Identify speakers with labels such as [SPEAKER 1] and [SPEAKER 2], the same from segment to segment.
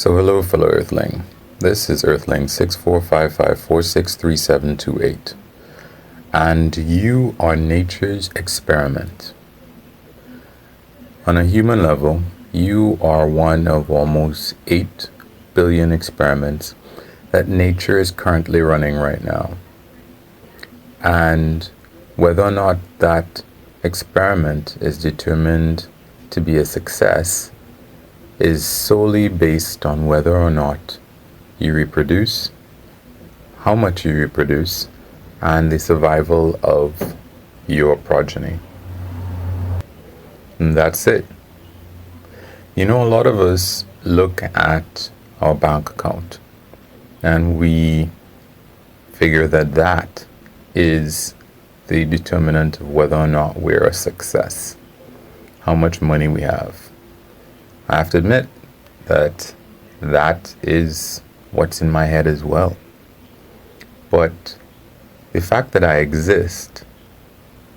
[SPEAKER 1] So hello fellow Earthling, this is Earthling 6455463728, and you are nature's experiment. On a human level, you are one of almost 8 billion experiments that nature is currently running right now. And whether or not that experiment is determined to be a success is solely based on whether or not you reproduce, how much you reproduce, and the survival of your progeny. And that's it. You know, a lot of us look at our bank account and we figure that that is the determinant of whether or not we're a success, how much money we have. I have to admit that that is what's in my head as well. But the fact that I exist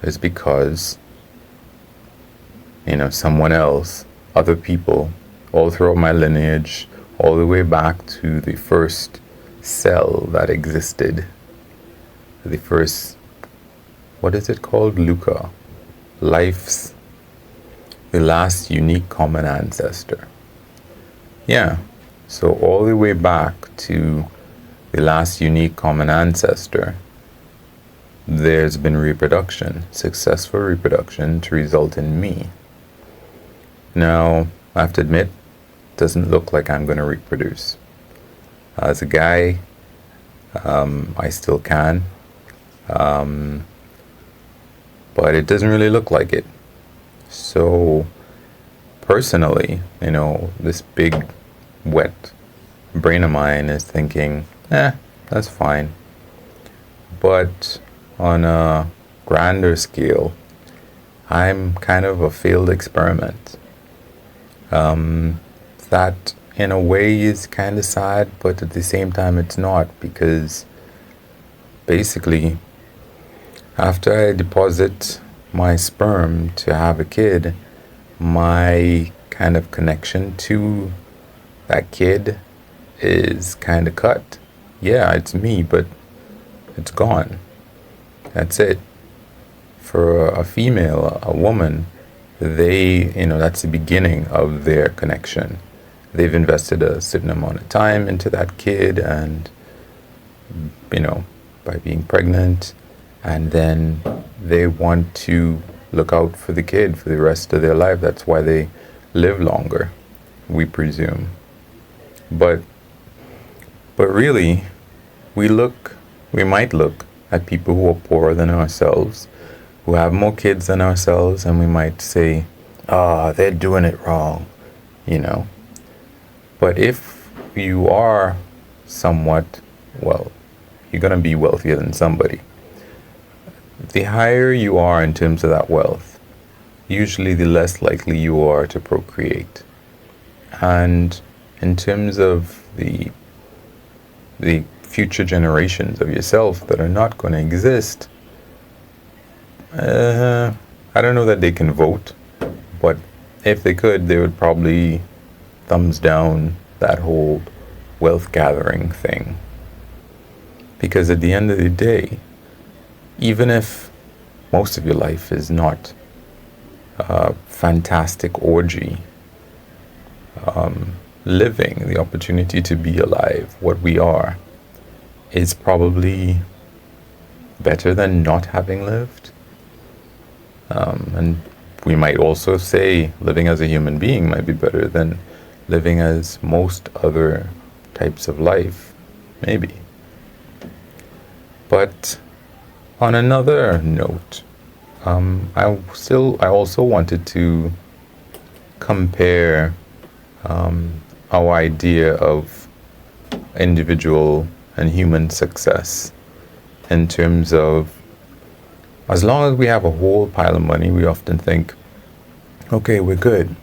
[SPEAKER 1] is because, someone else, other people, all throughout my lineage, all the way back to the first cell that existed, the first, what is it called? Luca. The last unique common ancestor. Yeah, so all the way back to the last unique common ancestor, there's been reproduction, successful reproduction to result in me. Now, I have to admit, it doesn't look like I'm going to reproduce. As a guy, I still can, but it doesn't really look like it. So, personally, this big, wet brain of mine is thinking, that's fine. But on a grander scale, I'm kind of a failed experiment. That, in a way, is kind of sad, but at the same time, it's not, because basically, after I deposit my sperm to have a kid, my kind of connection to that kid is kind of cut. Yeah, it's me, but it's gone. That's it. For a female, a woman, that's the beginning of their connection. They've invested a certain amount of time into that kid, and by being pregnant, and then they want to look out for the kid for the rest of their life. That's why they live longer, we presume. But really, we might look at people who are poorer than ourselves, who have more kids than ourselves, and we might say, they're doing it wrong, But if you are somewhat, you're going to be wealthier than somebody. The higher you are in terms of that wealth, usually the less likely you are to procreate. And in terms of the future generations of yourself that are not going to exist, I don't know that they can vote, but if they could, they would probably thumbs down that whole wealth gathering thing. Because at the end of the day, even if most of your life is not a fantastic orgy, living, the opportunity to be alive, what we are, is probably better than not having lived. And we might also say living as a human being might be better than living as most other types of life, maybe. But on another note, I also wanted to compare our idea of individual and human success in terms of, as long as we have a whole pile of money, we often think, okay, we're good.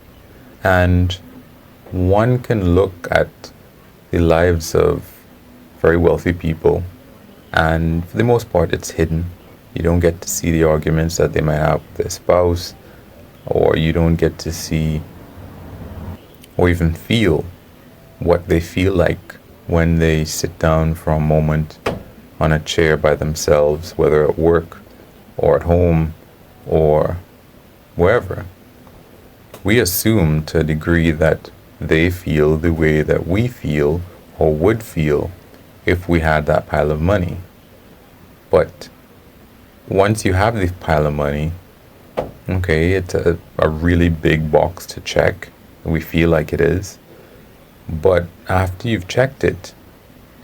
[SPEAKER 1] And one can look at the lives of very wealthy people, and for the most part, it's hidden. You don't get to see the arguments that they might have with their spouse, or you don't get to see or even feel what they feel like when they sit down for a moment on a chair by themselves, whether at work or at home or wherever. We assume to a degree that they feel the way that we feel or would feel if we had that pile of money. But once you have this pile of money, okay, it's a really big box to check. We feel like it is. But after you've checked it,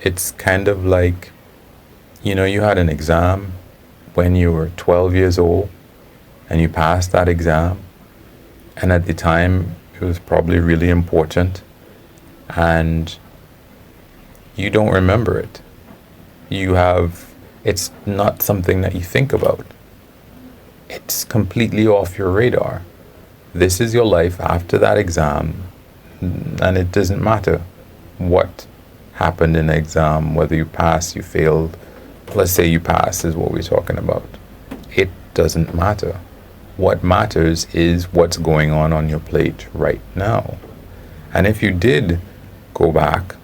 [SPEAKER 1] it's kind of like, you had an exam when you were 12 years old and you passed that exam. And at the time, it was probably really important. And you don't remember it. It's not something that you think about. It's completely off your radar. This is your life after that exam, and it doesn't matter what happened in the exam, whether you passed, you failed. Let's say you pass is what we're talking about. It doesn't matter. What matters is what's going on your plate right now. And if you did go back,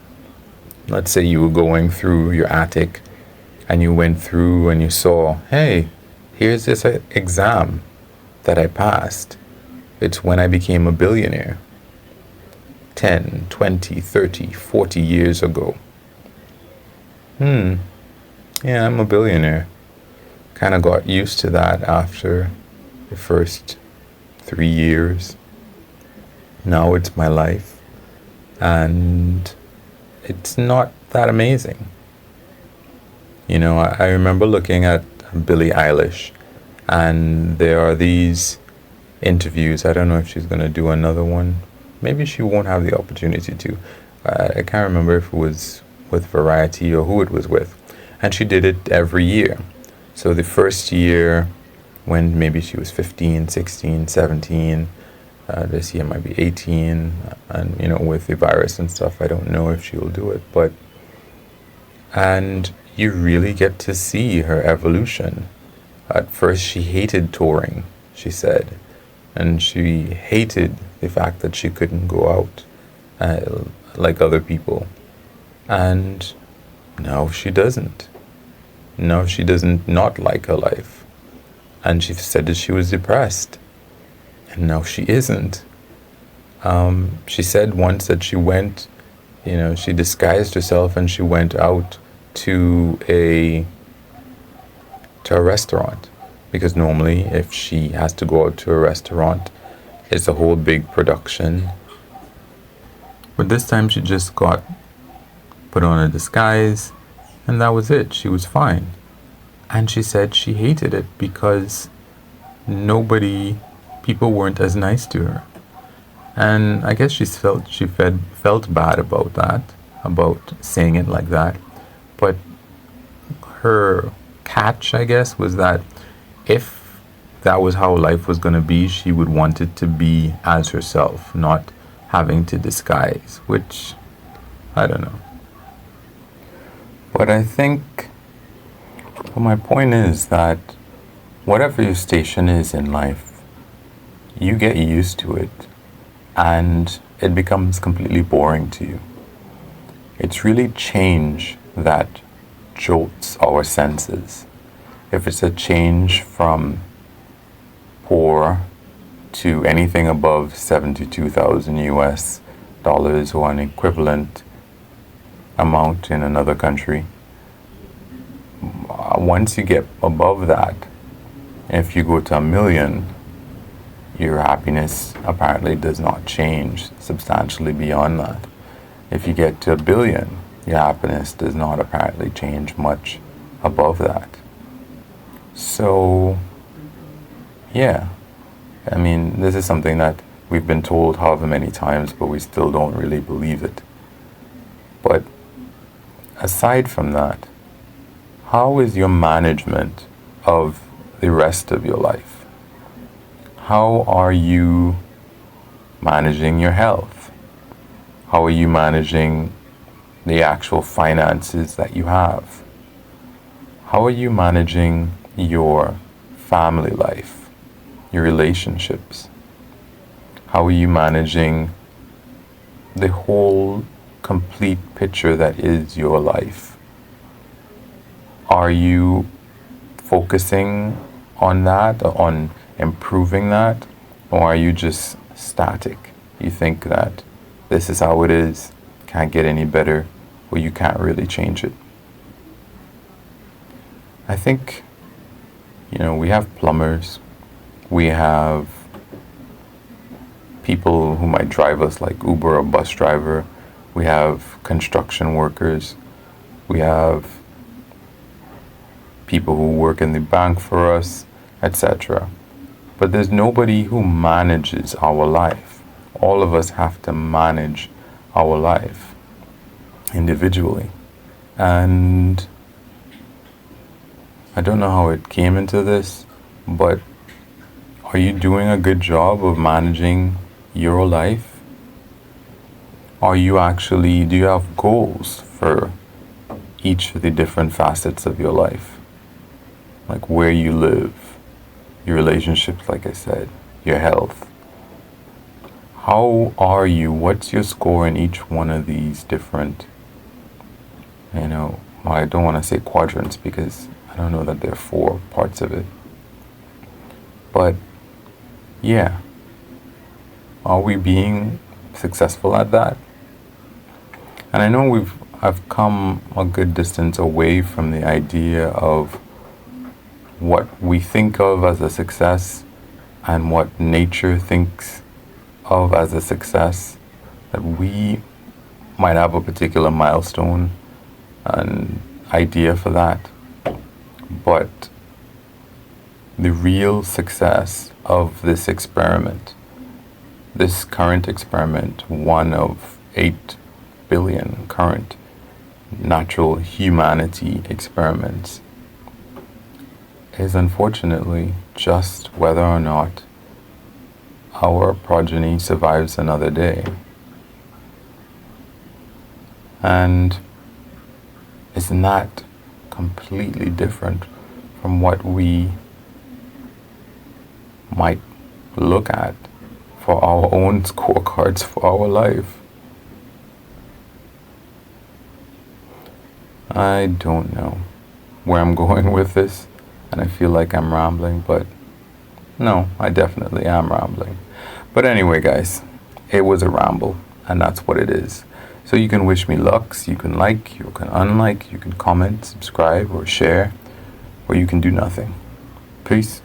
[SPEAKER 1] let's say you were going through your attic and you went through and you saw, hey, here's this exam that I passed. It's when I became a billionaire 10, 20, 30, 40 years ago. Yeah, I'm a billionaire. Kind of got used to that after the first 3 years. Now it's my life. And it's not that amazing. I remember looking at Billie Eilish, and there are these interviews. I don't know if she's going to do another one. Maybe she won't have the opportunity to. I can't remember if it was with Variety or who it was with. And she did it every year. So the first year, when maybe she was 15, 16, 17, this year might be 18, and with the virus and stuff, I don't know if she'll do it. And you really get to see her evolution. At first, she hated touring, she said, and she hated the fact that she couldn't go out like other people. And now she doesn't. Now she doesn't not like her life. And she said that she was depressed. And now she isn't. She said once that she went, she disguised herself and she went out to a restaurant. Because normally if she has to go out to a restaurant, it's a whole big production. But this time she just got put on a disguise and that was it. She was fine. And she said she hated it because people weren't as nice to her. And I guess she felt bad about that, about saying it like that. But her catch, I guess, was that if that was how life was going to be, she would want it to be as herself, not having to disguise, which I don't know. But I think, my point is that whatever your station is in life, you get used to it and it becomes completely boring to you. It's really change that jolts our senses. If it's a change from poor to anything above 72,000 US dollars or an equivalent amount in another country, once you get above that, if you go to 1 million, your happiness apparently does not change substantially beyond that. If you get to 1 billion, your happiness does not apparently change much above that. So, yeah, this is something that we've been told however many times, but we still don't really believe it. But aside from that, how is your management of the rest of your life? How are you managing your health? How are you managing the actual finances that you have? How are you managing your family life, your relationships? How are you managing the whole complete picture that is your life? Are you focusing on that, on improving that, or are you just static? You think that this is how it is, can't get any better, or you can't really change it. I think, we have plumbers, we have people who might drive us like Uber or bus driver, we have construction workers, we have people who work in the bank for us, etc. But there's nobody who manages our life. All of us have to manage our life individually. And I don't know how it came into this, but are you doing a good job of managing your life? Do you have goals for each of the different facets of your life? Like where you live, your relationships, like I said, your health. How are you? What's your score in each one of these different, I don't want to say quadrants because I don't know that there are 4 parts of it. But yeah, are we being successful at that? And I know I've come a good distance away from the idea of what we think of as a success and what nature thinks of as a success. That we might have a particular milestone and idea for that, but the real success of this experiment, this current experiment, one of 8 billion current natural humanity experiments, is unfortunately just whether or not our progeny survives another day. And isn't that completely different from what we might look at for our own scorecards for our life? I don't know where I'm going with this, and I feel like I'm rambling, but no, I definitely am rambling. But anyway, guys, it was a ramble, and that's what it is. So you can wish me lucks, you can like, you can unlike, you can comment, subscribe, or share, or you can do nothing. Peace.